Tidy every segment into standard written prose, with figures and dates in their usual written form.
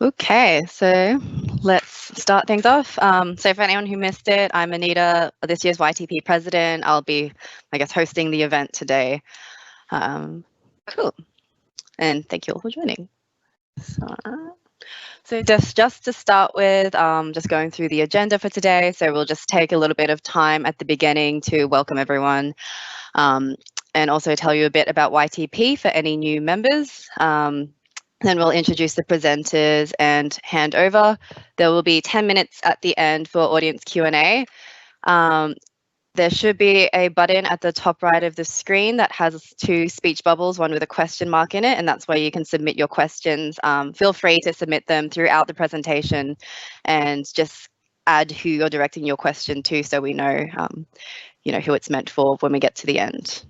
Okay, so let's start things off. So for anyone who missed it, I'm Anita, this year's YTP president. I'll be, I guess, hosting the event today. Cool. And thank you all for joining. So just to start with, just going through the agenda for today. So we'll just take a little bit of time at the beginning to welcome everyone, and also tell you a bit about YTP for any new members. Then we'll introduce the presenters and hand over. There will be 10 minutes at the end for audience Q&A. There should be a button at the top right of the screen that has 2 speech bubbles, one with a question mark in it, and that's where you can submit your questions. Feel free to submit them throughout the presentation and just add who you're directing your question to so we know, who it's meant for when we get to the end.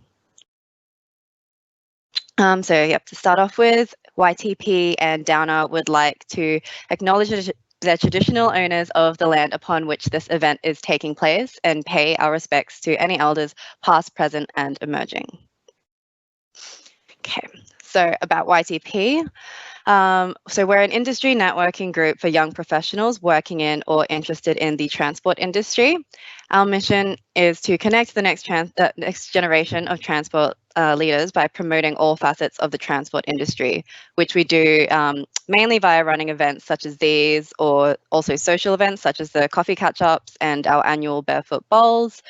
To start off with, YTP and Downer would like to acknowledge the traditional owners of the land upon which this event is taking place and pay our respects to any elders past, present and emerging. Okay, so about YTP. So we're an industry networking group for young professionals working in or interested in the transport industry. Our mission is to connect the next generation of transport leaders by promoting all facets of the transport industry, which we do mainly via running events such as these, or also social events such as the coffee catch-ups and our annual Barefoot Bowls.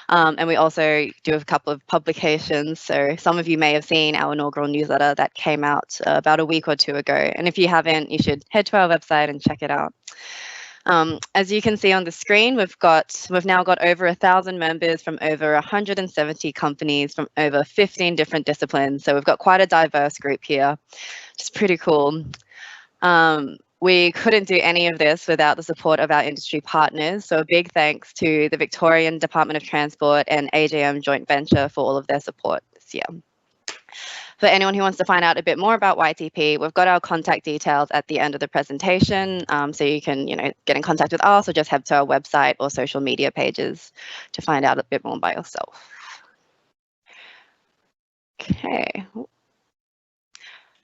And we also do a couple of publications. So some of you may have seen our inaugural newsletter that came out about a week or 2 ago. And if you haven't, you should head to our website and check it out. As you can see on the screen, we've now got over 1,000 members from over 170 companies from over 15 different disciplines. So we've got quite a diverse group here, which is pretty cool. We couldn't do any of this without the support of our industry partners. So a big thanks to the Victorian Department of Transport and AJM joint venture for all of their support this year. For anyone who wants to find out a bit more about YTP, we've got our contact details at the end of the presentation. So you can, get in contact with us or just head to our website or social media pages to find out a bit more by yourself. Okay.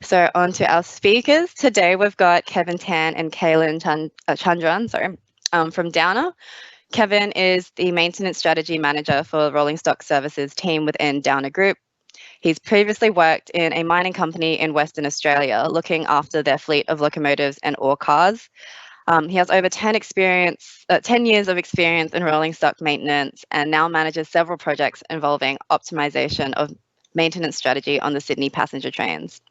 So on to our speakers. Today we've got Kevin Tan and Kaylyn Chandran, from Downer. Kevin is the Maintenance Strategy Manager for Rollingstock Services team within Downer Group. He's previously worked in a mining company in Western Australia, looking after their fleet of locomotives and ore cars. He has over 10 years of experience in rolling stock maintenance and now manages several projects involving optimization of maintenance strategy on the Sydney passenger trains.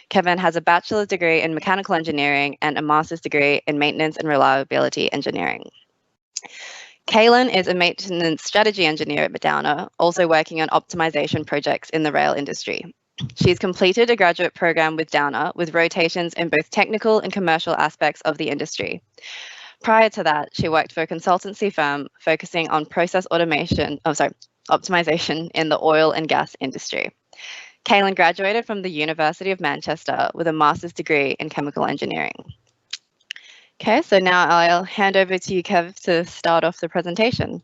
Kevin has a bachelor's degree in mechanical engineering and a master's degree in maintenance and reliability engineering. Kaylyn is a maintenance strategy engineer at Downer, also working on optimization projects in the rail industry. She's completed a graduate program with Downer with rotations in both technical and commercial aspects of the industry. Prior to that, she worked for a consultancy firm focusing on process optimization in the oil and gas industry. Kaylyn graduated from the University of Manchester with a master's degree in chemical engineering. Okay, so now I'll hand over to you, Kev, to start off the presentation.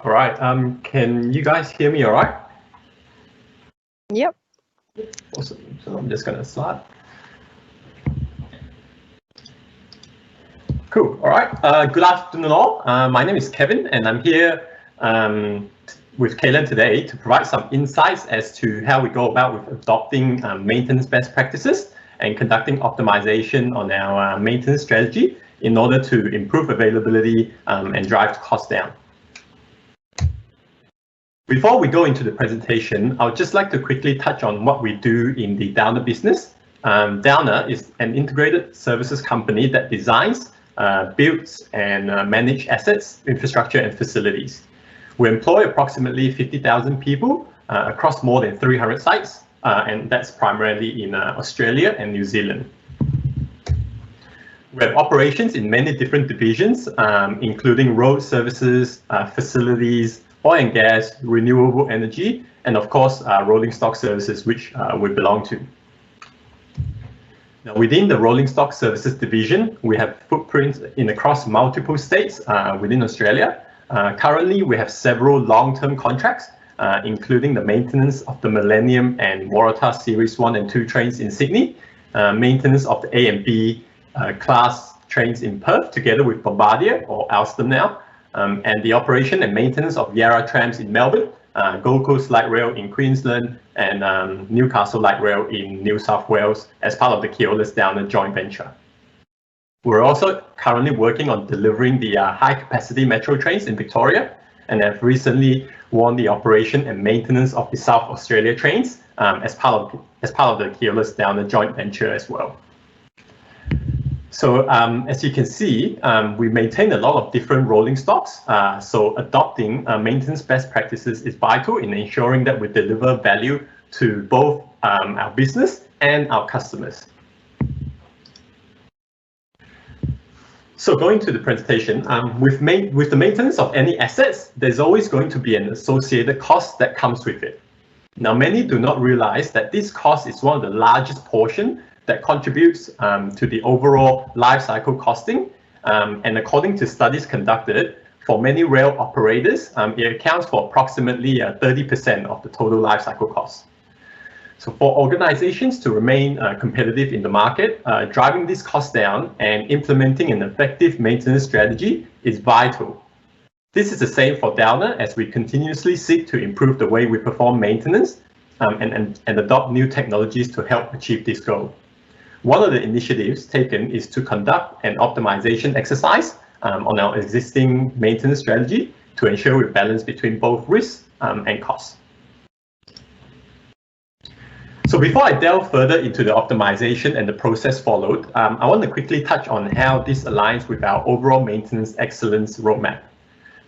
All right, can you guys hear me all right? Yep. Awesome, so I'm just gonna start. Cool, all right, good afternoon all. My name is Kevin and I'm here with Kaylyn today to provide some insights as to how we go about with adopting maintenance best practices and conducting optimization on our maintenance strategy in order to improve availability and drive costs down. Before we go into the presentation, I would just like to quickly touch on what we do in the Downer business. Downer is an integrated services company that designs, builds and manage assets, infrastructure and facilities. We employ approximately 50,000 people across more than 300 sites, and that's primarily in Australia and New Zealand. We have operations in many different divisions, including road services, facilities, oil and gas, renewable energy, and of course, rolling stock services, which we belong to. Now, within the Rollingstock Services Division, we have footprints across multiple states within Australia. Currently, we have several long-term contracts, including the maintenance of the Millennium and Waratah Series 1 and 2 trains in Sydney, maintenance of the A and B class trains in Perth, together with Bombardier, or Alstom now, and the operation and maintenance of Yarra trams in Melbourne, Gold Coast Light Rail in Queensland, and Newcastle Light Rail in New South Wales as part of the Keolis Downer joint venture. We're also currently working on delivering the high-capacity metro trains in Victoria, and have recently won the operation and maintenance of the South Australia trains as part of the Keolis Downer joint venture as well. So as you can see, we maintain a lot of different rolling stocks. So adopting maintenance best practices is vital in ensuring that we deliver value to both our business and our customers. So going to the presentation, with the maintenance of any assets, there's always going to be an associated cost that comes with it. Now, many do not realize that this cost is one of the largest portion that contributes to the overall life cycle costing. And according to studies conducted, for many rail operators, it accounts for approximately 30% of the total life cycle cost. So for organizations to remain competitive in the market, driving this cost down and implementing an effective maintenance strategy is vital. This is the same for Downer as we continuously seek to improve the way we perform maintenance and adopt new technologies to help achieve this goal. One of the initiatives taken is to conduct an optimization exercise on our existing maintenance strategy to ensure we balance between both risk and cost. So before I delve further into the optimization and the process followed, I want to quickly touch on how this aligns with our overall maintenance excellence roadmap.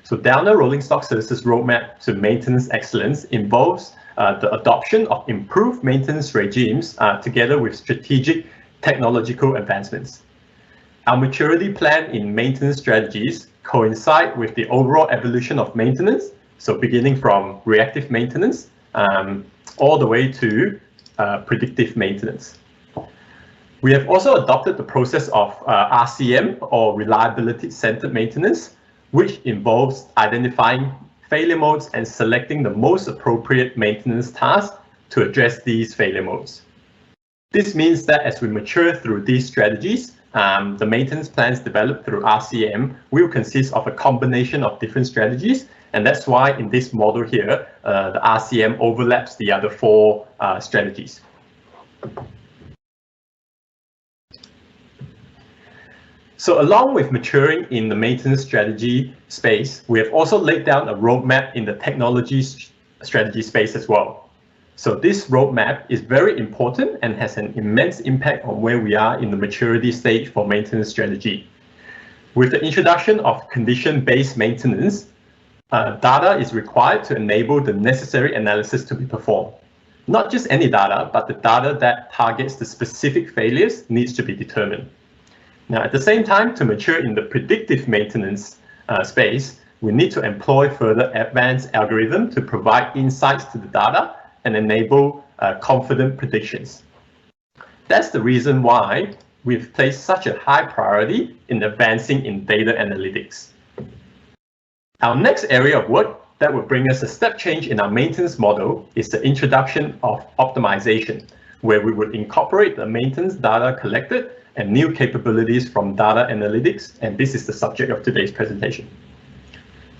So Downer Rollingstock Services roadmap to maintenance excellence involves the adoption of improved maintenance regimes together with strategic technological advancements. Our maturity plan in maintenance strategies coincide with the overall evolution of maintenance, so beginning from reactive maintenance all the way to predictive maintenance. We have also adopted the process of RCM, or reliability-centered maintenance, which involves identifying failure modes and selecting the most appropriate maintenance tasks to address these failure modes. This means that as we mature through these strategies, the maintenance plans developed through RCM will consist of a combination of different strategies, and that's why in this model here, the RCM overlaps the other four strategies. So along with maturing in the maintenance strategy space, we have also laid down a roadmap in the technology strategy space as well. So this roadmap is very important and has an immense impact on where we are in the maturity stage for maintenance strategy. With the introduction of condition-based maintenance, data is required to enable the necessary analysis to be performed. Not just any data, but the data that targets the specific failures needs to be determined. Now, at the same time, to mature in the predictive maintenance space, we need to employ further advanced algorithms to provide insights to the data and enable confident predictions. That's the reason why we've placed such a high priority in advancing in data analytics. Our next area of work that will bring us a step change in our maintenance model is the introduction of optimization, where we would incorporate the maintenance data collected and new capabilities from data analytics, and this is the subject of today's presentation.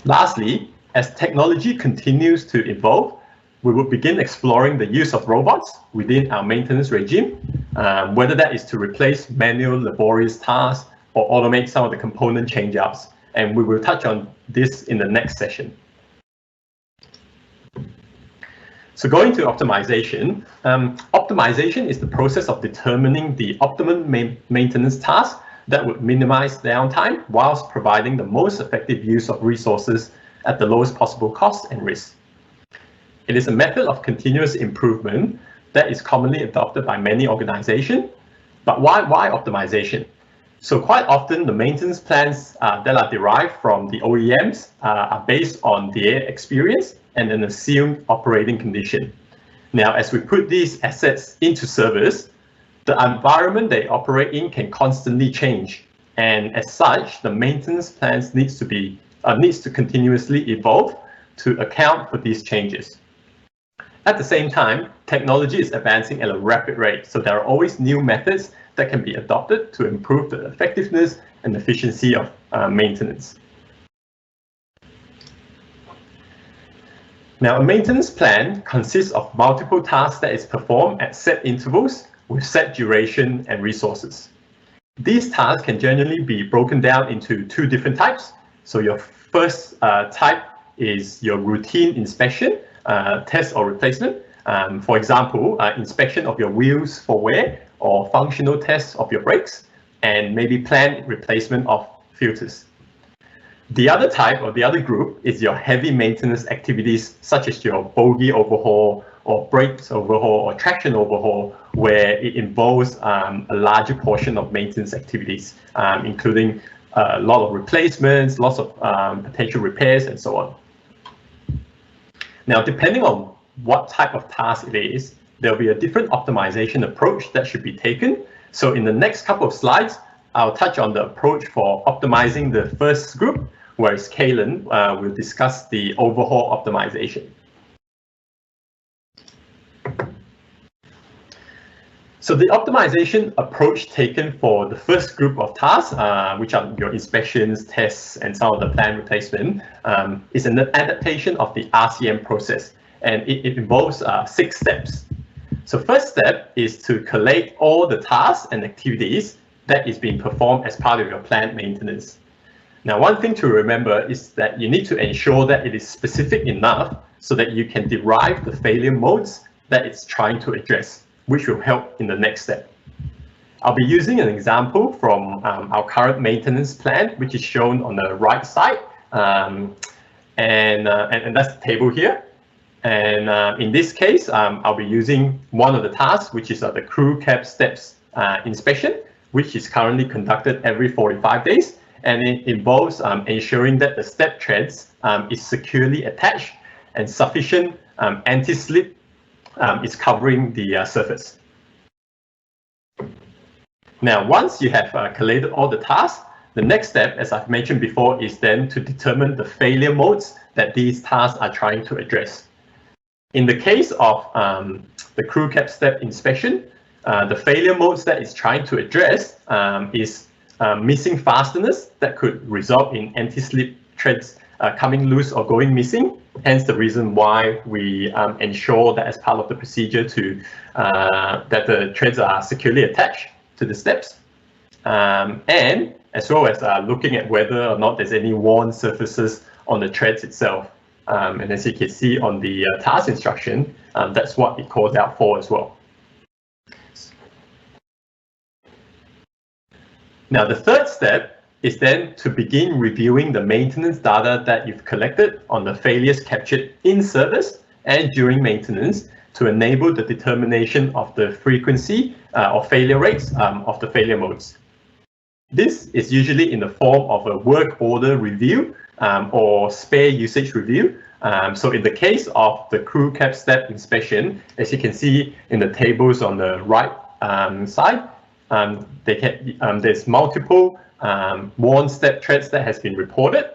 Lastly, as technology continues to evolve, we will begin exploring the use of robots within our maintenance regime, whether that is to replace manual laborious tasks or automate some of the component change-ups, and we will touch on this in the next session. So going to optimization, optimization is the process of determining the optimum maintenance task that would minimize downtime whilst providing the most effective use of resources at the lowest possible cost and risk. It is a method of continuous improvement that is commonly adopted by many organizations. But why optimization? So quite often the maintenance plans that are derived from the OEMs are based on their experience and an assumed operating condition. Now, as we put these assets into service, The environment they operate in can constantly change, and as such, the maintenance plans needs to continuously evolve to account for these changes. At the same time, technology is advancing at a rapid rate, so there are always new methods that can be adopted to improve the effectiveness and efficiency of maintenance. Now, a maintenance plan consists of multiple tasks that is performed at set intervals with set duration and resources. These tasks can generally be broken down into two different types. So your first type is your routine inspection, test or replacement. For example, inspection of your wheels for wear or functional tests of your brakes, and maybe planned replacement of filters. The other type or the other group is your heavy maintenance activities, such as your bogie overhaul or brakes overhaul or traction overhaul, where it involves a larger portion of maintenance activities, including a lot of replacements, lots of potential repairs, and so on. Now, depending on what type of task it is, there'll be a different optimization approach that should be taken. So in the next couple of slides, I'll touch on the approach for optimizing the first group, whereas Kaylyn will discuss the overhaul optimization. So the optimization approach taken for the first group of tasks, which are your inspections, tests, and some of the planned replacement, is an adaptation of the RCM process, and it involves 6 steps. So first step is to collate all the tasks and activities that is being performed as part of your planned maintenance. Now, one thing to remember is that you need to ensure that it is specific enough so that you can derive the failure modes that it's trying to address, which will help in the next step. I'll be using an example from our current maintenance plan, which is shown on the right side, and that's the table here. And in this case, I'll be using one of the tasks, which is the crew cab steps inspection, which is currently conducted every 45 days. And it involves ensuring that the step treads is securely attached and sufficient anti-slip is covering the surface. Now, once you have collated all the tasks, the next step, as I've mentioned before, is then to determine the failure modes that these tasks are trying to address. In the case of the crew cab step inspection, the failure modes that it's trying to address is missing fasteners that could result in anti-slip threads coming loose or going missing. Hence the reason why we ensure that as part of the procedure that the threads are securely attached to the steps, and as well as looking at whether or not there's any worn surfaces on the threads itself. And as you can see on the task instruction, that's what it calls out for as well. Now, the third step is then to begin reviewing the maintenance data that you've collected on the failures captured in service and during maintenance to enable the determination of the frequency or failure rates of the failure modes. This is usually in the form of a work order review or spare usage review. So in the case of the crew cab step inspection, as you can see in the tables on the right side, there's multiple worn step threads that has been reported,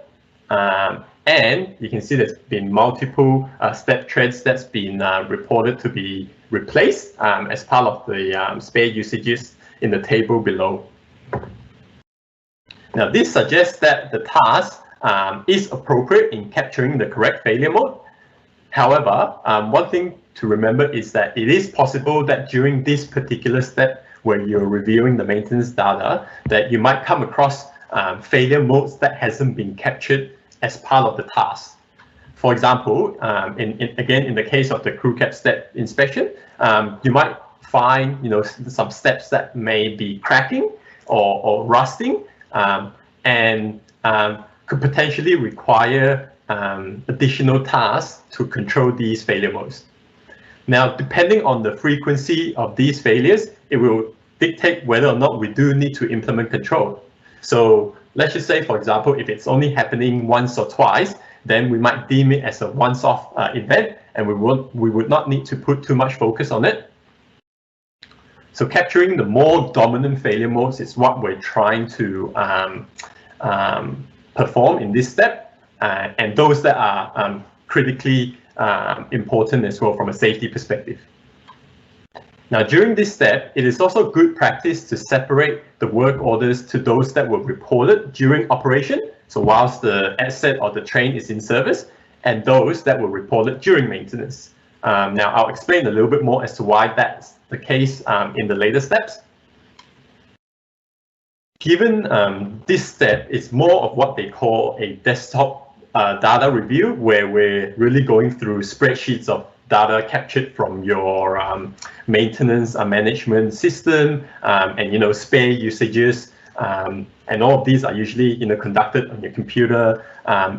and you can see there's been multiple step threads that's been reported to be replaced as part of the spare usages in the table below. Now, this suggests that the task is appropriate in capturing the correct failure mode. However, one thing to remember is that it is possible that during this particular step, where you're reviewing the maintenance data, that you might come across failure modes that hasn't been captured as part of the task. For example, again, in the case of the crew cab step inspection, you might find some steps that may be cracking or rusting, and could potentially require additional tasks to control these failure modes. Now, depending on the frequency of these failures, it will dictate whether or not we do need to implement control. So let's just say, for example, if it's only happening once or twice, then we might deem it as a once-off event, and we would not need to put too much focus on it. So capturing the more dominant failure modes is what we're trying to perform in this step, and those that are critically important as well from a safety perspective. Now, during this step, it is also good practice to separate the work orders to those that were reported during operation, so whilst the asset or the train is in service, and those that were reported during maintenance. Now, I'll explain a little bit more as to why that's the case in the later steps. Given this step is more of what they call a desktop data review, where we're really going through spreadsheets of data captured from your maintenance management system, and spare usages, and all of these are usually conducted on your computer.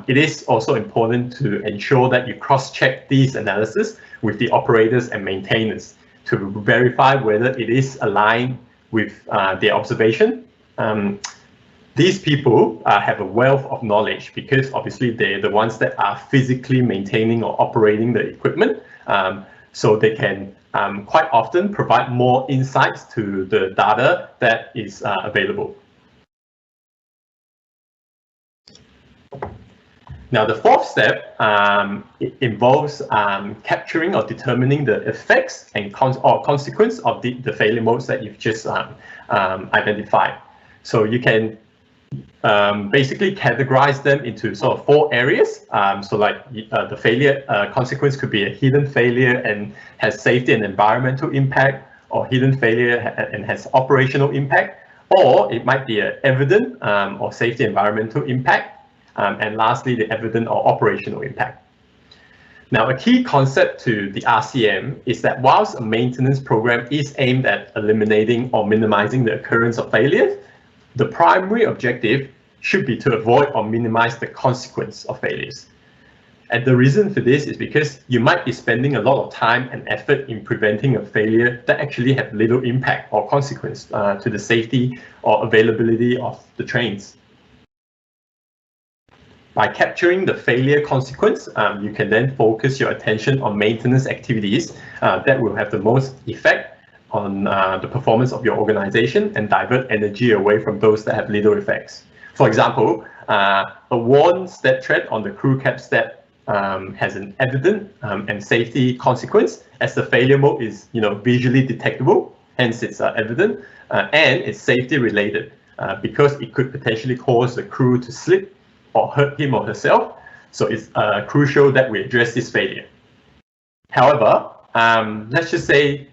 It is also important to ensure that you cross-check these analysis with the operators and maintainers to verify whether it is aligned with their observation. These people have a wealth of knowledge because obviously they're the ones that are physically maintaining or operating the equipment. So they can quite often provide more insights to the data that is available. Now, the fourth step it involves capturing or determining the effects and consequence of the failure modes that you've just identified. So you can basically categorize them into sort of 4 areas. So like the failure consequence could be a hidden failure and has safety and environmental impact, or hidden failure and has operational impact, or it might be an evident or safety environmental impact, and lastly, the evident or operational impact. Now, a key concept to the RCM is that whilst a maintenance program is aimed at eliminating or minimizing the occurrence of failures, the primary objective should be to avoid or minimize the consequence of failures. And the reason for this is because you might be spending a lot of time and effort in preventing a failure that actually have little impact or consequence to the safety or availability of the trains. By capturing the failure consequence, you can then focus your attention on maintenance activities that will have the most effect on the performance of your organization and divert energy away from those that have little effects. For example, a worn step tread on the crew cab step has an evident and safety consequence, as the failure mode is visually detectable, hence it's evident, and it's safety related because it could potentially cause the crew to slip or hurt him or herself. So it's crucial that we address this failure. However, let's just say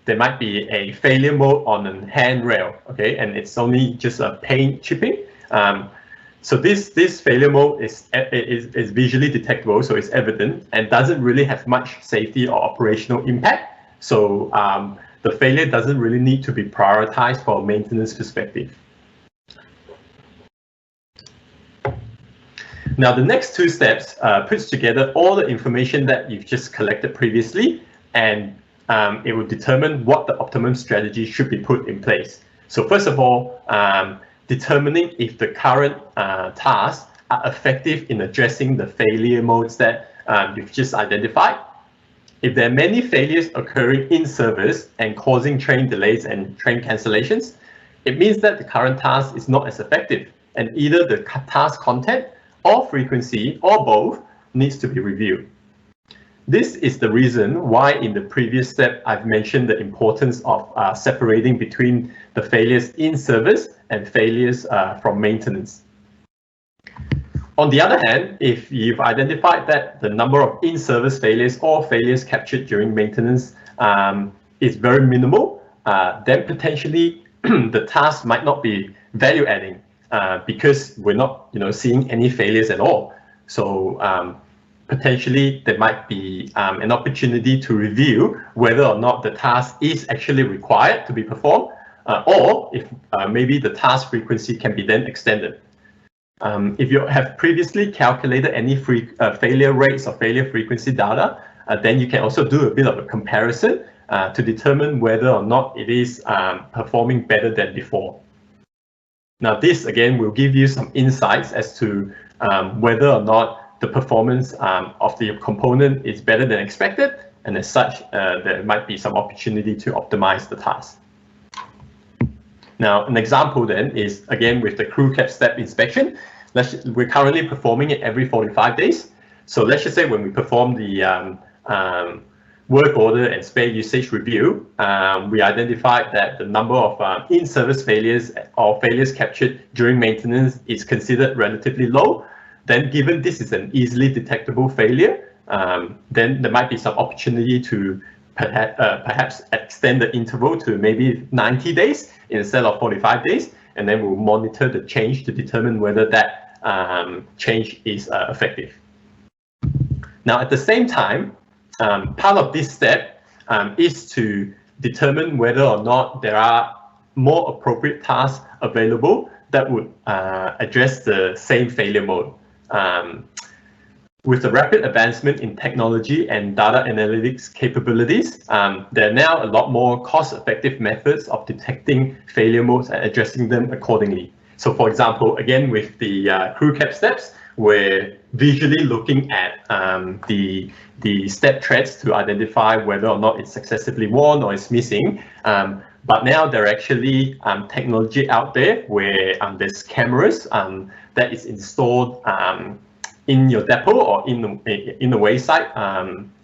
there might be a failure mode on a handrail, okay, and it's only just a paint chipping. So this failure mode is visually detectable, so it's evident and doesn't really have much safety or operational impact. So the failure doesn't really need to be prioritized from a maintenance perspective. Now, the next 2 steps puts together all the information that you've just collected previously, and it will determine what the optimum strategy should be put in place. So first of all, determining if the current tasks are effective in addressing the failure modes that you've just identified. If there are many failures occurring in service and causing train delays and train cancellations, it means that the current task is not as effective, and either the task content or frequency or both needs to be reviewed. This is the reason why in the previous step I've mentioned the importance of separating between the failures in service and failures from maintenance. On the other hand, if you've identified that the number of in-service failures or failures captured during maintenance is very minimal, then potentially the task might not be value-adding because we're not seeing any failures at all. So potentially there might be an opportunity to review whether or not the task is actually required to be performed, or if maybe the task frequency can be then extended. If you have previously calculated any failure rates or failure frequency data, then you can also do a bit of a comparison to determine whether or not it is performing better than before. Now, this again will give you some insights as to whether or not the performance of the component is better than expected, and as such, there might be some opportunity to optimize the task. Now, an example then is, again, with the crew cap step inspection. We're currently performing it every 45 days. So let's just say when we perform the work order and spare usage review, we identified that the number of in-service failures or failures captured during maintenance is considered relatively low. Then, given this is an easily detectable failure, then there might be some opportunity to perhaps extend the interval to maybe 90 days instead of 45 days, and then we'll monitor the change to determine whether that change is effective. Now, at the same time, part of this step is to determine whether or not there are more appropriate tasks available that would address the same failure mode. With the rapid advancement in technology and data analytics capabilities, there are now a lot more cost-effective methods of detecting failure modes and addressing them accordingly. So, for example, again, with the crew cap steps, we're visually looking at the step threads to identify whether or not it's successively worn or it's missing. But now there are actually technology out there where there's cameras that is installed in your depot or in the wayside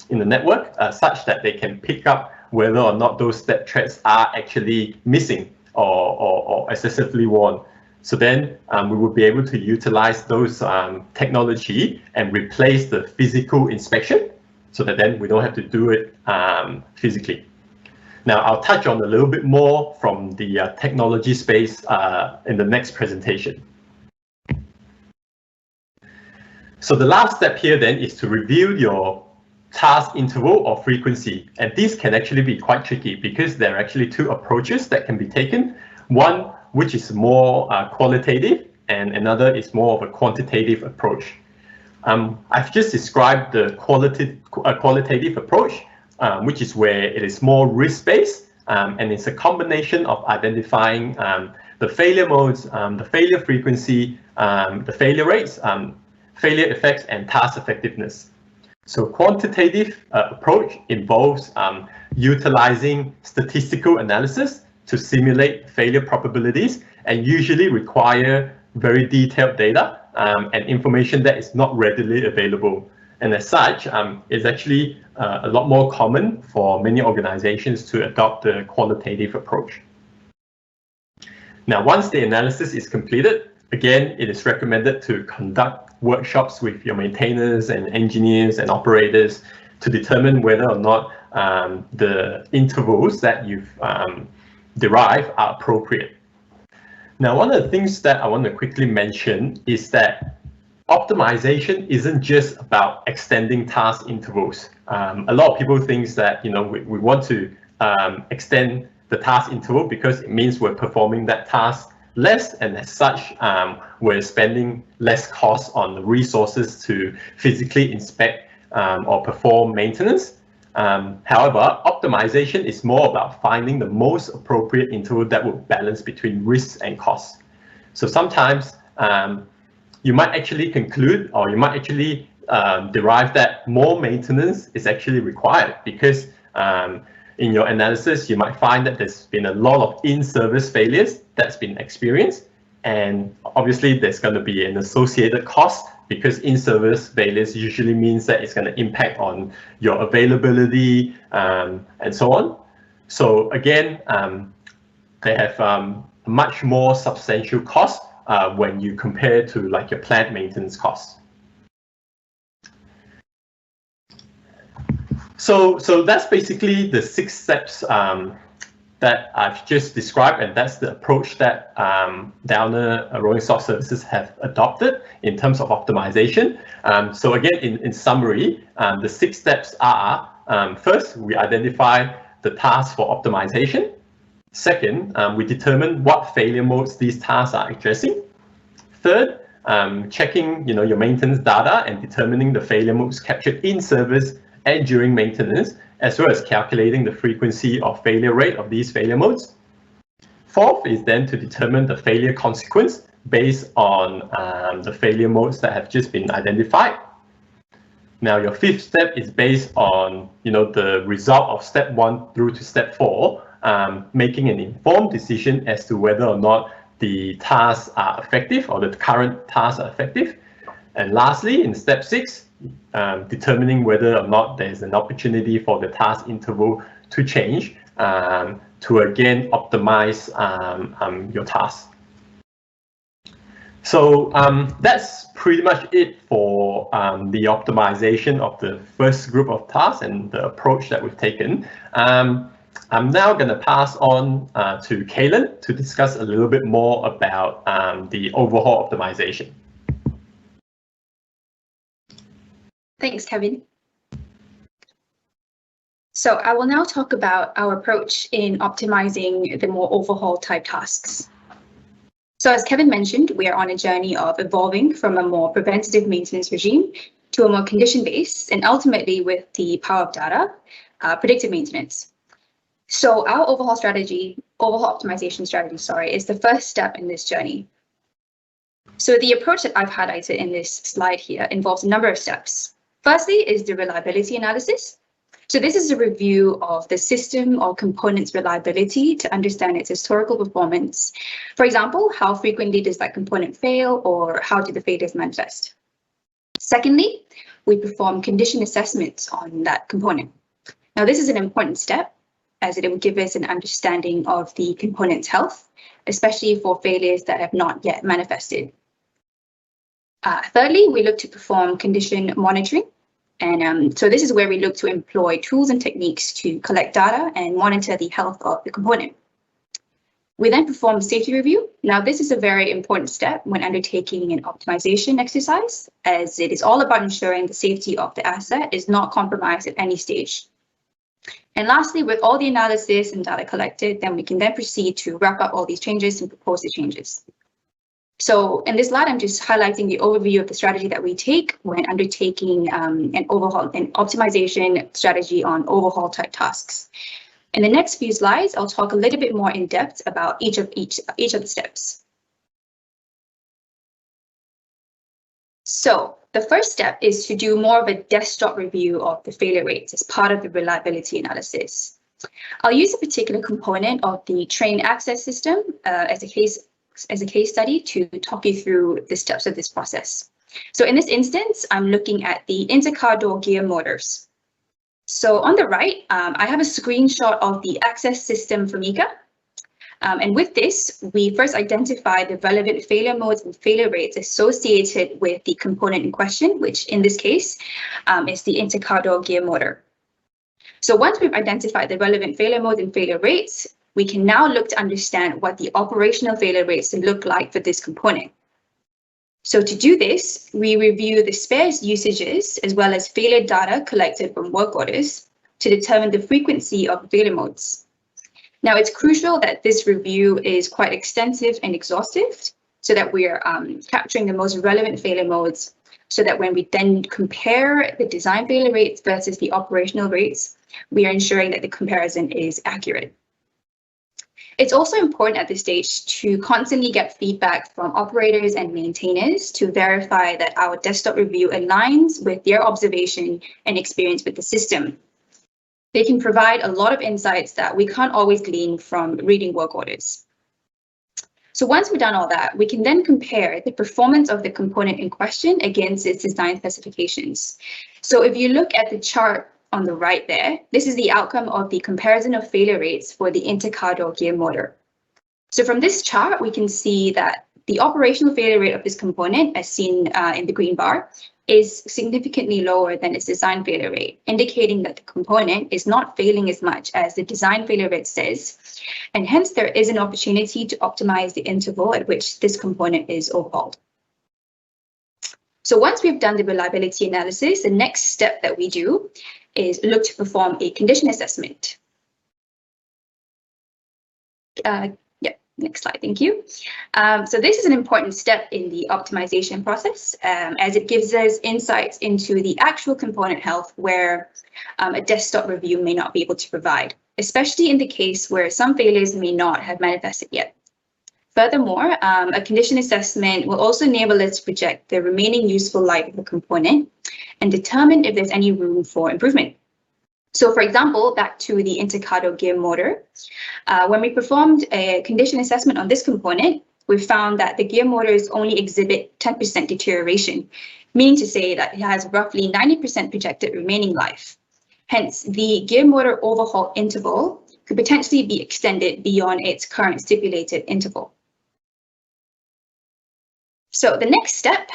in the network, such that they can pick up whether or not those step threads are actually missing or excessively worn. So then we will be able to utilize those technology and replace the physical inspection, so that then we don't have to do it physically. Now, I'll touch on a little bit more from the technology space in the next presentation. So the last step here then is to review your task interval or frequency. And these can actually be quite tricky because there are actually two approaches that can be taken. One which is more qualitative, and another is more of a quantitative approach. I've just described the qualitative approach, which is where it is more risk-based, and it's a combination of identifying the failure modes, the failure frequency, the failure rates, failure effects, and task effectiveness. So quantitative approach involves utilizing statistical analysis to simulate failure probabilities, and usually require very detailed data and information that is not readily available. And as such, it's actually a lot more common for many organizations to adopt the qualitative approach. Now, once the analysis is completed, again, it is recommended to conduct workshops with your maintainers and engineers and operators to determine whether or not the intervals that you've derived are appropriate. Now, one of the things that I want to quickly mention is that optimization isn't just about extending task intervals. A lot of people think that we want to extend the task interval because it means we're performing that task less, and as such, we're spending less cost on the resources to physically inspect or perform maintenance. However, optimization is more about finding the most appropriate interval that would balance between risks and costs. So sometimes you might actually conclude, or you might actually derive that more maintenance is actually required because in your analysis, you might find that there's been a lot of in-service failures that's been experienced. And obviously, there's going to be an associated cost because in-service failures usually means that it's going to impact on your availability and so on. So again, they have much more substantial cost when you compare to like your plant maintenance costs. So that's basically the 6 steps that I've just described, and that's the approach that Downer Rollingstock Services have adopted in terms of optimization. So again, in summary, the 6 steps are, first, we identify the task for optimization. Second, we determine what failure modes these tasks are addressing. Third, checking your maintenance data and determining the failure modes captured in service and during maintenance, as well as calculating the frequency or failure rate of these failure modes. Fourth is then to determine the failure consequence based on the failure modes that have just been identified. Now, your fifth step is based on the result of step 1 through to step 4, making an informed decision as to whether or not the tasks are effective or the current tasks are effective. And lastly, in step 6, determining whether or not there's an opportunity for the task interval to change to again optimize your task. So that's pretty much it for the optimization of the first group of tasks and the approach that we've taken. I'm now going to pass on to Kaylyn to discuss a little bit more about the overhaul optimization. Thanks, Kevin. So I will now talk about our approach in optimizing the more overhaul type tasks. So as Kevin mentioned, we are on a journey of evolving from a more preventative maintenance regime to a more condition-based and ultimately, with the power of data, predictive maintenance. So our overhaul optimization strategy, is the first step in this journey. So the approach that I've highlighted in this slide here involves a number of steps. Firstly is the reliability analysis. So this is a review of the system or component's reliability to understand its historical performance. For example, how frequently does that component fail, or how do the failures manifest? Secondly, we perform condition assessments on that component. Now, this is an important step as it will give us an understanding of the component's health, especially for failures that have not yet manifested. Thirdly, we look to perform condition monitoring. And so this is where we look to employ tools and techniques to collect data and monitor the health of the component. We then perform safety review. Now, this is a very important step when undertaking an optimization exercise, as it is all about ensuring the safety of the asset is not compromised at any stage. And lastly, with all the analysis and data collected, then we can then proceed to wrap up all these changes and propose the changes. So in this slide, I'm just highlighting the overview of the strategy that we take when undertaking an optimization strategy on overhaul type tasks. In the next few slides, I'll talk a little bit more in depth about each of the steps. So the first step is to do more of a desktop review of the failure rates as part of the reliability analysis. I'll use a particular component of the train access system as a case study to talk you through the steps of this process. So in this instance, I'm looking at the intercar door gear motors. So on the right, I have a screenshot of the access system from ICA. And with this, we first identify the relevant failure modes and failure rates associated with the component in question, which in this case is the intercar door gear motor. So once we've identified the relevant failure modes and failure rates, we can now look to understand what the operational failure rates look like for this component. So to do this, we review the spares usages as well as failure data collected from work orders to determine the frequency of failure modes. Now, it's crucial that this review is quite extensive and exhaustive so that we are capturing the most relevant failure modes, so that when we then compare the design failure rates versus the operational rates, we are ensuring that the comparison is accurate. It's also important at this stage to constantly get feedback from operators and maintainers to verify that our desktop review aligns with their observation and experience with the system. They can provide a lot of insights that we can't always glean from reading work orders. So once we've done all that, we can then compare the performance of the component in question against its design specifications. So if you look at the chart on the right there, this is the outcome of the comparison of failure rates for the intercar door gear motor. So from this chart, we can see that the operational failure rate of this component, as seen in the green bar, is significantly lower than its design failure rate, indicating that the component is not failing as much as the design failure rate says, and hence there is an opportunity to optimize the interval at which this component is overhauled. So once we've done the reliability analysis, the next step that we do is look to perform a condition assessment. Next slide, thank you. So this is an important step in the optimization process, as it gives us insights into the actual component health where a desktop review may not be able to provide, especially in the case where some failures may not have manifested yet. Furthermore, a condition assessment will also enable us to project the remaining useful life of a component and determine if there's any room for improvement. So for example, back to the intercardo gear motor, when we performed a condition assessment on this component, we found that the gear motors only exhibit 10% deterioration, meaning to say that it has roughly 90% projected remaining life. Hence, the gear motor overhaul interval could potentially be extended beyond its current stipulated interval. So the next step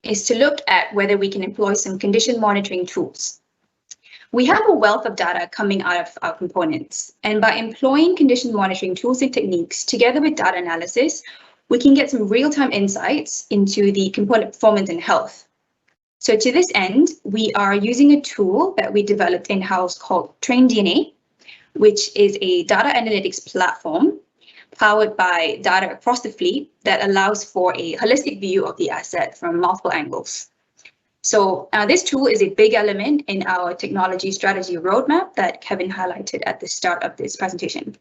is to look at whether we can employ some condition monitoring tools. We have a wealth of data coming out of our components, and by employing condition monitoring tools and techniques together with data analysis, we can get some real-time insights into the component performance and health. So to this end, we are using a tool that we developed in-house called TrainDNA, which is a data analytics platform powered by data across the fleet that allows for a holistic view of the asset from multiple angles. So this tool is a big element in our technology strategy roadmap that Kevin highlighted at the start of this presentation.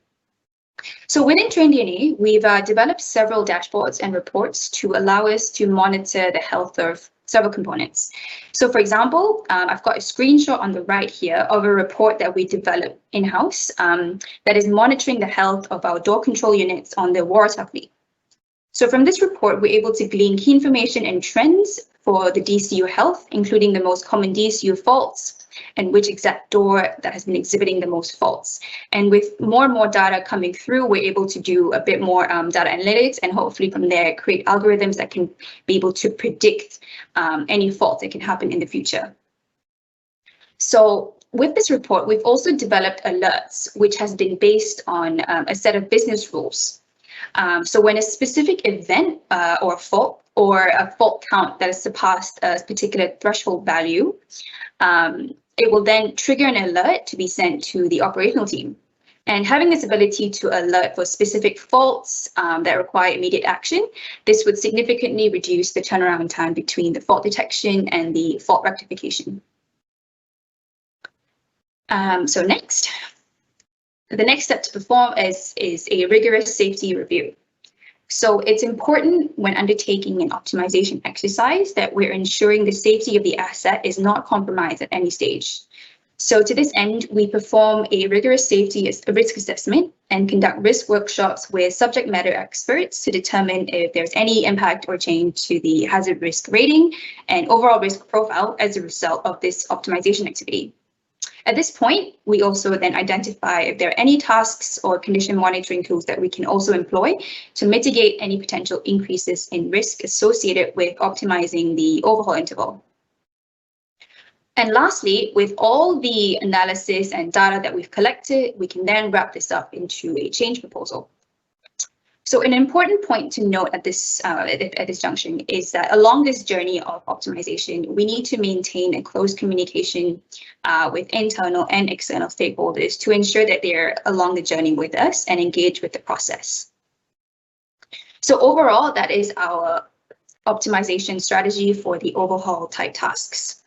So within TrainDNA, we've developed several dashboards and reports to allow us to monitor the health of several components. So for example, I've got a screenshot on the right here of a report that we developed in-house that is monitoring the health of our door control units on the Waratah fleet. So from this report, we're able to glean key information and trends for the DCU health, including the most common DCU faults and which exact door that has been exhibiting the most faults. And with more and more data coming through, we're able to do a bit more data analytics and hopefully from there create algorithms that can be able to predict any faults that can happen in the future. So with this report, we've also developed alerts, which has been based on a set of business rules. So when a specific event or a fault count that has surpassed a particular threshold value, it will then trigger an alert to be sent to the operational team. And having this ability to alert for specific faults that require immediate action, this would significantly reduce the turnaround time between the fault detection and the fault rectification. So next. The next step to perform is a rigorous safety review. So it's important when undertaking an optimization exercise that we're ensuring the safety of the asset is not compromised at any stage. So to this end, we perform a rigorous safety risk assessment and conduct risk workshops with subject matter experts to determine if there's any impact or change to the hazard risk rating and overall risk profile as a result of this optimization activity. At this point, we also then identify if there are any tasks or condition monitoring tools that we can also employ to mitigate any potential increases in risk associated with optimizing the overhaul interval. And lastly, with all the analysis and data that we've collected, we can then wrap this up into a change proposal. So an important point to note at this junction is that along this journey of optimization, we need to maintain a close communication with internal and external stakeholders to ensure that they're along the journey with us and engage with the process. So overall, that is our optimization strategy for the overhaul type tasks.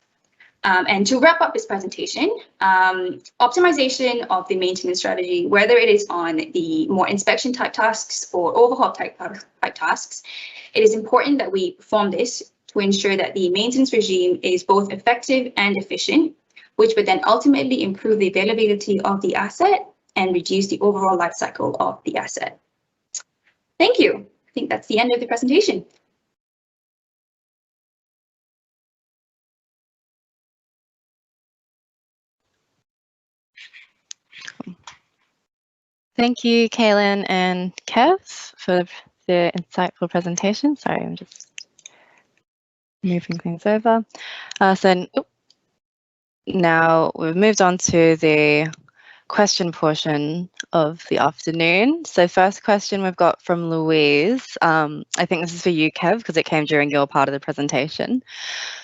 And to wrap up this presentation, optimization of the maintenance strategy, whether it is on the more inspection type tasks or overhaul type tasks, it is important that we perform this to ensure that the maintenance regime is both effective and efficient, which would then ultimately improve the availability of the asset and reduce the overall life cycle of the asset. Thank you. I think that's the end of the presentation. Thank you, Kaylyn and Kev, for the insightful presentation. Sorry, I'm just moving things over. So now we've moved on to the question portion of the afternoon. So first question we've got from Louise. I think this is for you, Kev, because it came during your part of the presentation.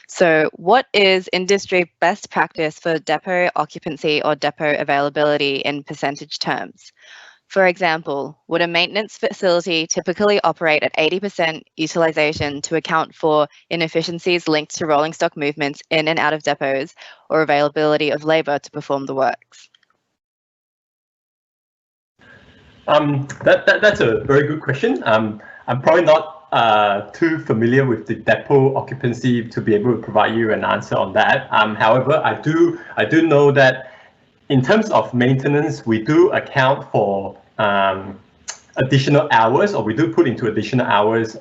So what is industry best practice for depot occupancy or depot availability in percentage terms? For example, would a maintenance facility typically operate at 80% utilization to account for inefficiencies linked to rolling stock movements in and out of depots or availability of labour to perform the works? That's a very good question. I'm probably not too familiar with the depot occupancy to be able to provide you an answer on that. However, I do know that in terms of maintenance, we do account for additional hours, or we do put into additional hours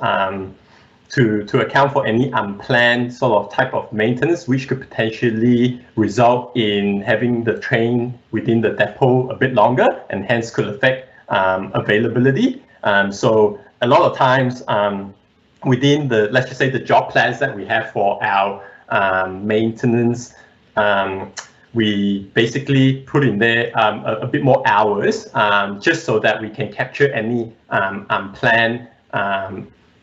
to account for any unplanned sort of type of maintenance, which could potentially result in having the train within the depot a bit longer, and hence could affect availability. So a lot of times within the, let's just say, the job plans that we have for our maintenance, we basically put in there a bit more hours, just so that we can capture any unplanned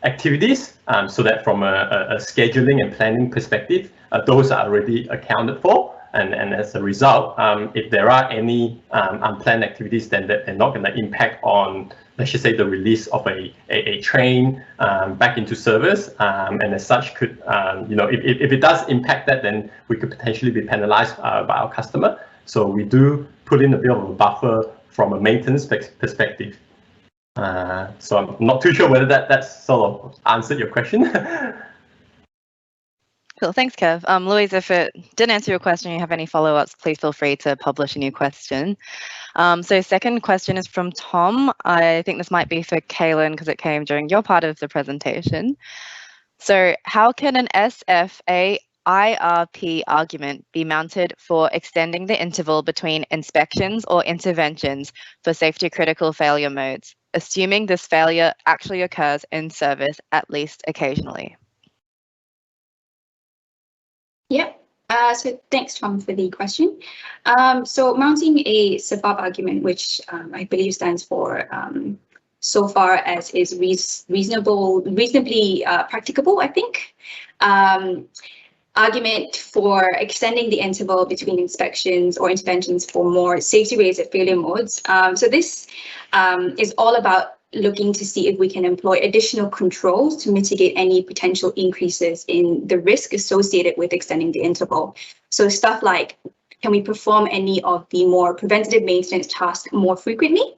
activities, so that from a scheduling and planning perspective, those are already accounted for. And as a result, if there are any unplanned activities, then they're not going to impact on, let's just say, the release of a train back into service. And as such, could if it does impact that, then we could potentially be penalized by our customer. So we do put in a bit of a buffer from a maintenance perspective. So I'm not too sure whether that's sort of answered your question. Cool, thanks, Kev. Louise, if it didn't answer your question, you have any follow-ups, please feel free to publish a new question. So second question is from Tom. I think this might be for Kaylyn because it came during your part of the presentation. So how can an SFA IRP argument be mounted for extending the interval between inspections or interventions for safety critical failure modes, assuming this failure actually occurs in service at least occasionally? Yep. So thanks, Tom, for the question. So mounting a SFARP argument, which I believe stands for so far as is reasonably practicable, I think. Argument for extending the interval between inspections or interventions for more safety-related failure modes. So this is all about looking to see if we can employ additional controls to mitigate any potential increases in the risk associated with extending the interval. So stuff like, can we perform any of the more preventative maintenance tasks more frequently?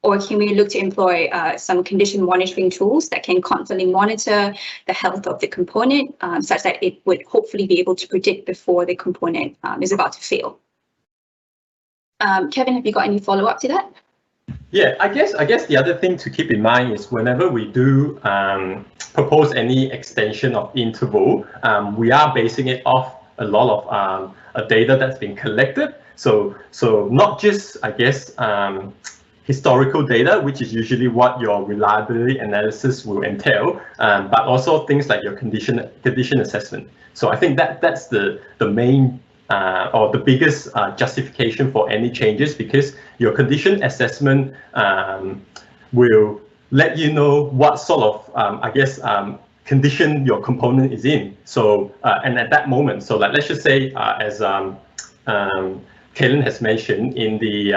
Or can we look to employ some condition monitoring tools that can constantly monitor the health of the component, such that it would hopefully be able to predict before the component is about to fail? Kevin, have you got any follow-up to that? Yeah, I guess the other thing to keep in mind is whenever we do propose any extension of interval, we are basing it off a lot of data that's been collected. So not just, I guess, historical data, which is usually what your reliability analysis will entail, but also things like your condition assessment. So I think that's the main or the biggest justification for any changes, because your condition assessment will let you know what sort of condition your component is in. So and at that moment, so like let's just say as Kaylyn has mentioned in the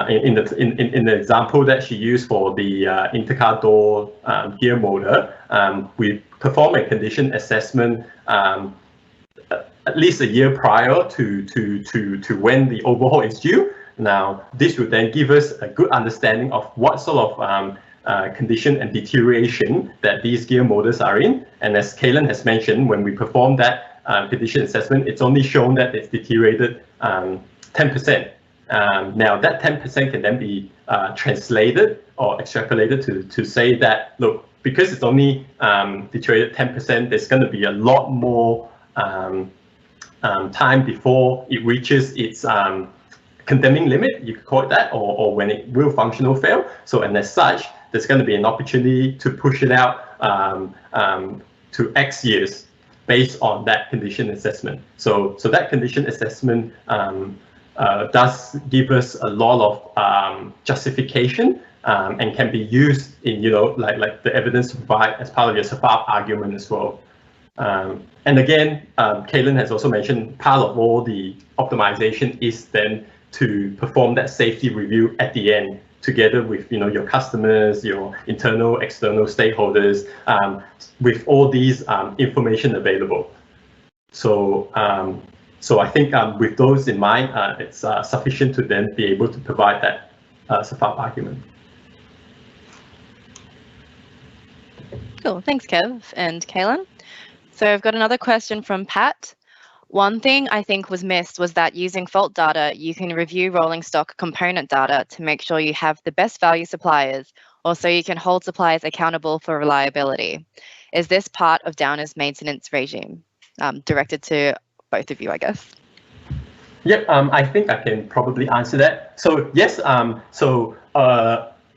in the example that she used for the intercar door gear motor, we perform a condition assessment at least a year prior to when the overhaul is due. Now, this would then give us a good understanding of what sort of condition and deterioration that these gear motors are in. And as Kaylyn has mentioned, when we perform that condition assessment, it's only shown that it's deteriorated 10%. Now, that 10% can then be translated or extrapolated to say that, look, because it's only deteriorated 10%, there's going to be a lot more time before it reaches its condemning limit, you could call it that, or when it will functional fail. So, and as such, there's going to be an opportunity to push it out to X years based on that condition assessment. So that condition assessment does give us a lot of justification and can be used in, like the evidence to provide as part of your SFARP argument as well. And again, Kaylyn has also mentioned part of all the optimization is then to perform that safety review at the end, together with your customers, your internal, external stakeholders, with all these information available. So I think with those in mind, it's sufficient to then be able to provide that support argument. Cool, thanks Kev and Kaylyn. So I've got another question from Pat. One thing I think was missed was that using fault data, you can review Rollingstock component data to make sure you have the best value suppliers, or so you can hold suppliers accountable for reliability. Is this part of Downer's maintenance regime? Directed to both of you, I guess. Yep, I think I can probably answer that. So yes,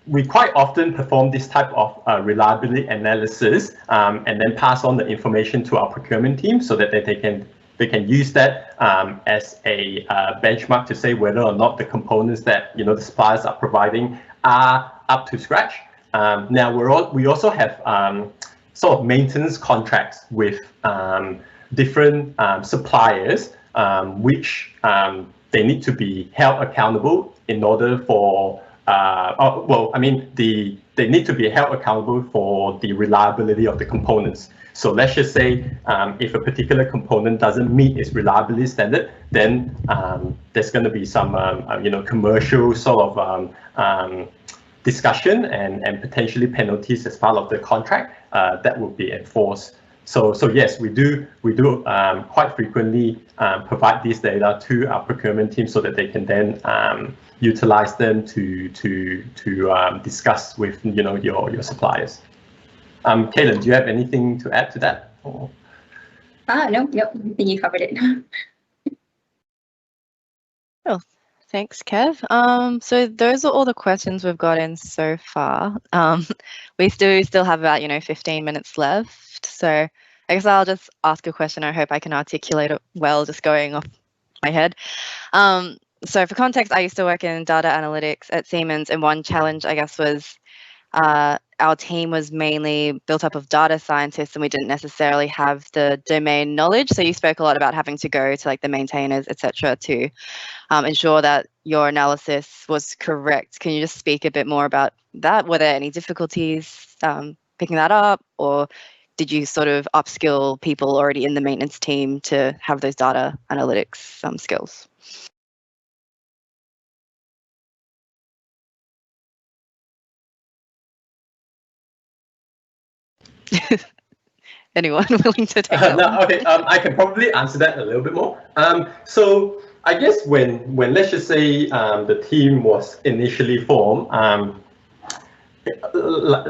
we quite often perform this type of reliability analysis and then pass on the information to our procurement team so that they can use that as a benchmark to say whether or not the components that the suppliers are providing are up to scratch. Now we also have sort of maintenance contracts with different suppliers, which they need to be held accountable in order for they need to be held accountable for the reliability of the components. So let's just say if a particular component doesn't meet its reliability standard, then there's going to be some commercial sort of discussion and potentially penalties as part of the contract that will be enforced. So yes, we do quite frequently provide this data to our procurement team so that they can then utilize them to discuss with your suppliers. Kaylyn, do you have anything to add to that? No, I think you covered it. Cool. Thanks, Kev. So those are all the questions we've got in so far. We still have about 15 minutes left. So I guess I'll just ask a question. I hope I can articulate it well, just going off my head. So for context, I used to work in data analytics at Siemens, and one challenge, I guess, was our team was mainly built up of data scientists, and we didn't necessarily have the domain knowledge. So you spoke a lot about having to go to like the maintainers, etc., to ensure that your analysis was correct. Can you just speak a bit more about that? Were there any difficulties picking that up, or did you sort of upskill people already in the maintenance team to have those data analytics skills? Anyone willing to take that one? Okay, I can probably answer that a little bit more. So I guess when let's just say the team was initially formed,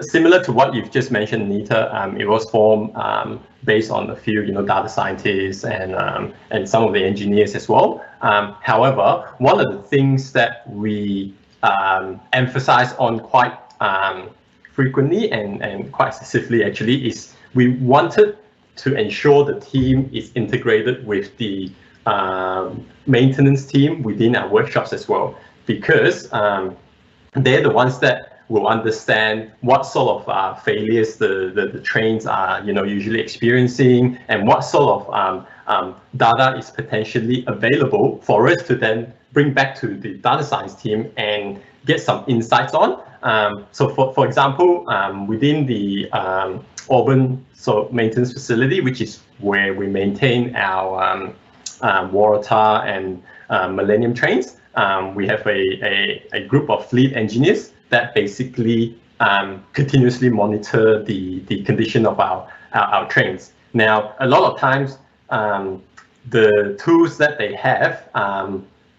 similar to what you've just mentioned, Nita, it was formed based on a few data scientists and some of the engineers as well. However, one of the things that we emphasize on quite frequently and quite specifically actually is we wanted to ensure the team is integrated with the maintenance team within our workshops as well, because they're the ones that will understand what sort of failures the trains are usually experiencing, and what sort of data is potentially available for us to then bring back to the data science team and get some insights on. So for example, within the Auburn maintenance facility, which is where we maintain our Waratah and Millennium trains, we have a group of fleet engineers that basically continuously monitor the condition of our trains. Now, a lot of times, the tools that they have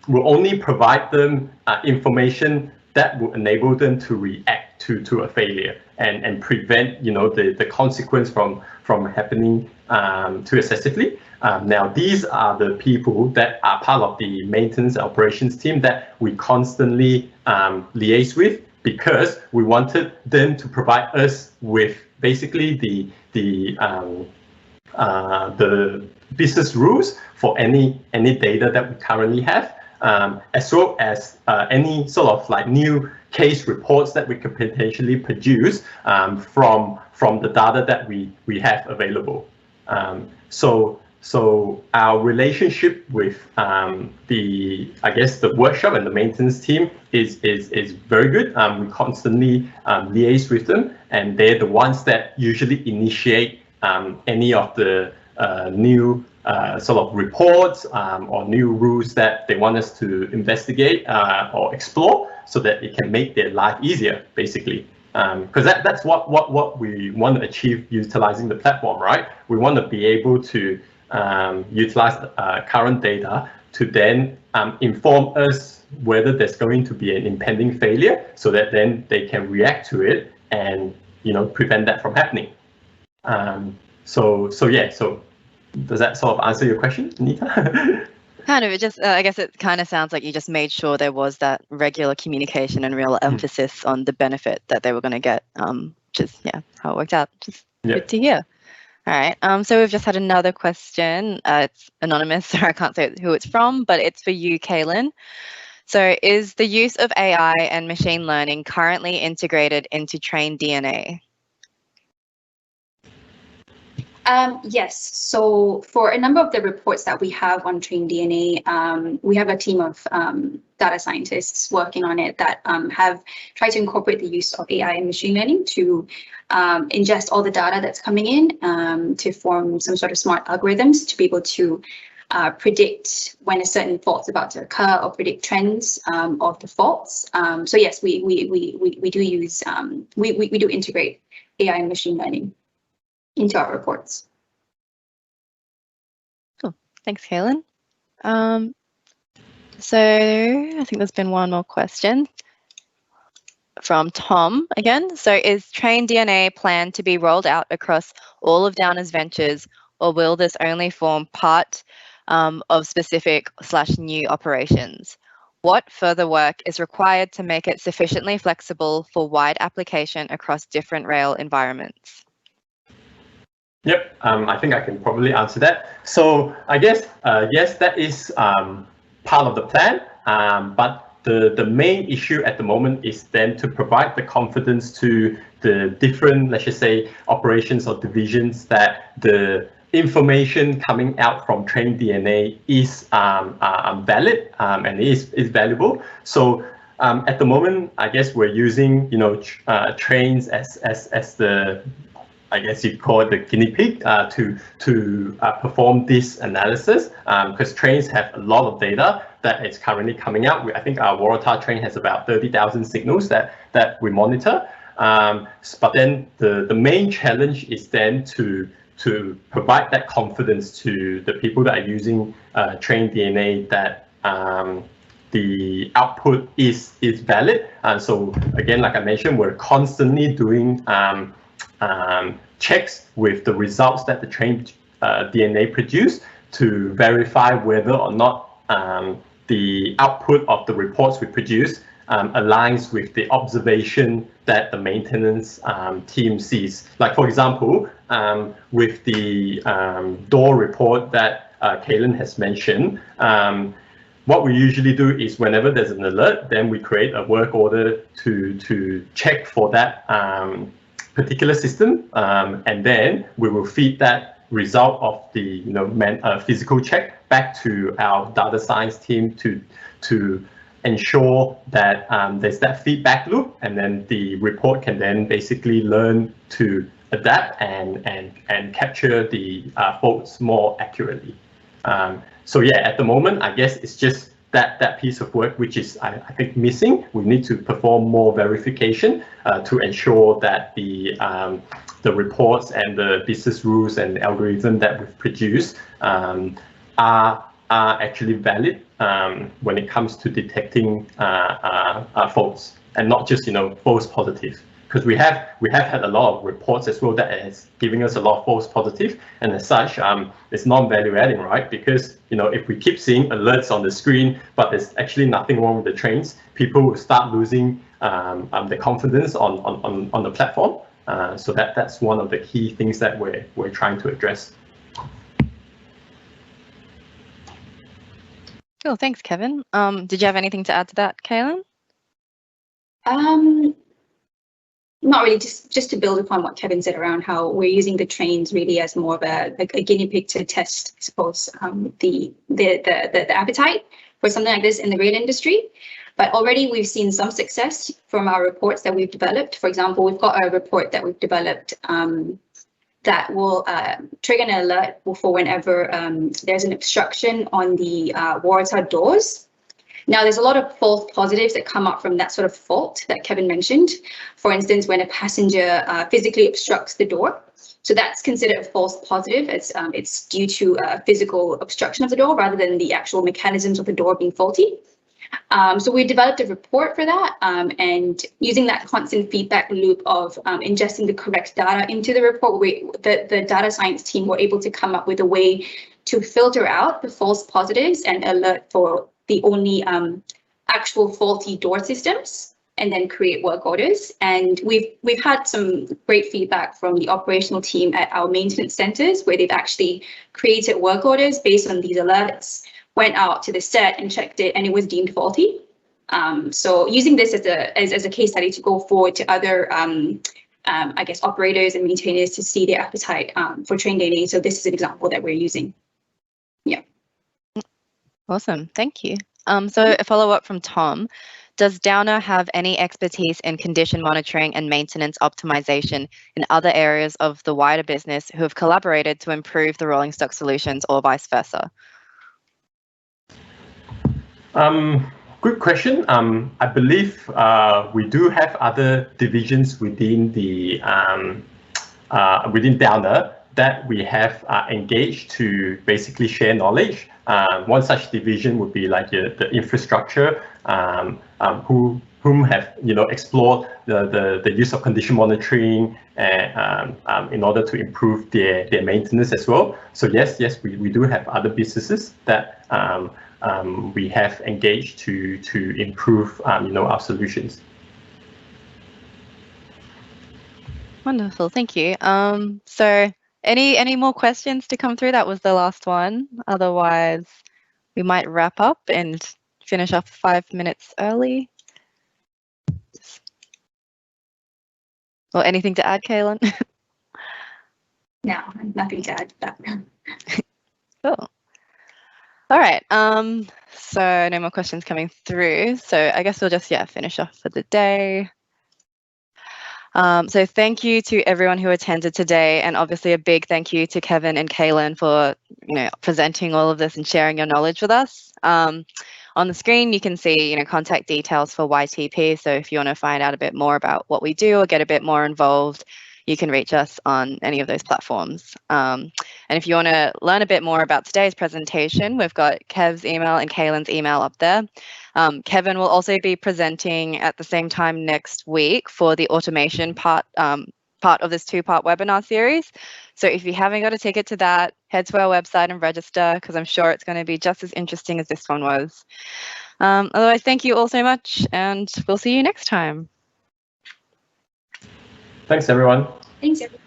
will only provide them information that will enable them to react to a failure and prevent the consequence from happening too excessively. Now, these are the people that are part of the maintenance operations team that we constantly liaise with, because we wanted them to provide us with basically the business rules for any data that we currently have, as well as any sort of like new case reports that we could potentially produce from the data that we have available. So our relationship with the workshop and the maintenance team is very good. We constantly liaise with them, and they're the ones that usually initiate any of the new sort of reports or new rules that they want us to investigate or explore, so that it can make their life easier, basically. Because that's what we want to achieve utilizing the platform, right? We want to be able to utilize current data to then inform us whether there's going to be an impending failure, so that then they can react to it and prevent that from happening. So does that sort of answer your question, Anita? Kind of. It just, I guess it kind of sounds like you just made sure there was that regular communication and real emphasis on the benefit that they were going to get. Just how it worked out. Just good to hear. All right. So we've just had another question. It's anonymous, so I can't say who it's from, but it's for you, Kaylyn. So, is the use of AI and machine learning currently integrated into trained DNA? Yes. So for a number of the reports that we have on trained DNA, we have a team of data scientists working on it that have tried to incorporate the use of AI and machine learning to ingest all the data that's coming in to form some sort of smart algorithms to be able to predict when a certain fault's about to occur or predict trends of the faults. So yes, we do use we do integrate AI and machine learning into our reports. Cool. Thanks, Kaylyn. So I think there's been one more question from Tom again. So is trained DNA planned to be rolled out across all of Downer's ventures, or will this only form part of specific/new operations? What further work is required to make it sufficiently flexible for wide application across different rail environments? Yep, I think I can probably answer that. So I guess, yes, that is part of the plan, but the main issue at the moment is then to provide the confidence to the different, let's just say, operations or divisions that the information coming out from trained DNA is valid and is valuable. So at the moment, I guess we're using trains as the, I guess you'd call it the guinea pig to perform this analysis, because trains have a lot of data that is currently coming out. I think our Waratah train has about 30,000 signals that we monitor. But then the main challenge is then to provide that confidence to the people that are using trained DNA that the output is valid. And so again, like I mentioned, we're constantly doing checks with the results that the trained DNA produce to verify whether or not the output of the reports we produce aligns with the observation that the maintenance team sees. Like, for example, with the door report that Kaylyn has mentioned, what we usually do is whenever there's an alert, then we create a work order to check for that particular system, and then we will feed that result of the physical check back to our data science team to ensure that there's that feedback loop, and then the report can then basically learn to adapt and capture the faults more accurately. So yeah, at the moment, I guess it's just that piece of work which is I think missing. We need to perform more verification to ensure that the reports and the business rules and algorithm that we've produced are actually valid when it comes to detecting faults, and not just false positive. Because we have had a lot of reports as well that is giving us a lot of false positive, and as such, it's non-value adding, right? Because if we keep seeing alerts on the screen, but there's actually nothing wrong with the trains, people will start losing the confidence on the platform. So that's one of the key things that we're trying to address. Cool, thanks, Kevin. Did you have anything to add to that, Kaylyn? Not really, just to build upon what Kevin said around how we're using the trains really as more of a guinea pig to test, I suppose, the appetite for something like this in the rail industry. But already we've seen some success from our reports that we've developed. For example, we've got a report that we've developed that will trigger an alert for whenever there's an obstruction on the water doors. Now, there's a lot of false positives that come up from that sort of fault that Kevin mentioned. For instance, when a passenger physically obstructs the door. So that's considered a false positive. It's due to physical obstruction of the door rather than the actual mechanisms of the door being faulty. So we developed a report for that, and using that constant feedback loop of ingesting the correct data into the report, the data science team were able to come up with a way to filter out the false positives and alert for the only actual faulty door systems, and then create work orders. And we've had some great feedback from the operational team at our maintenance centers, where they've actually created work orders based on these alerts, went out to the set and checked it, and it was deemed faulty. So using this as a case study to go forward to other I guess operators and maintainers to see their appetite for train data. So this is an example that we're using. Yeah. Awesome, thank you. So a follow-up from Tom. Does Downer have any expertise in condition monitoring and maintenance optimization in other areas of the wider business who have collaborated to improve the Rollingstock solutions, or vice versa? Good question. I believe we do have other divisions within the within Downer that we have engaged to basically share knowledge. One such division would be like the infrastructure, whom have explored the use of condition monitoring in order to improve their maintenance as well. So yes, we do have other businesses that we have engaged to improve our solutions. Wonderful, thank you. So any more questions to come through? That was the last one. Otherwise, we might wrap up and finish off 5 minutes early. Or anything to add, Kaylyn? No, nothing to add to that. Cool. All right. So no more questions coming through. So I guess we'll just finish off for the day. So thank you to everyone who attended today, and obviously a big thank you to Kevin and Kaylyn for presenting all of this and sharing your knowledge with us. On the screen, you can see contact details for YTP. So if you want to find out a bit more about what we do or get a bit more involved, you can reach us on any of those platforms. And if you want to learn a bit more about today's presentation, we've got Kev's email and Kaylyn's email up there. Kevin will also be presenting at the same time next week for the automation part of this 2-part webinar series. So if you haven't got a ticket to that, head to our website and register, because I'm sure it's going to be just as interesting as this one was. Otherwise, thank you all so much, and we'll see you next time. Thanks, everyone. Thanks, everyone.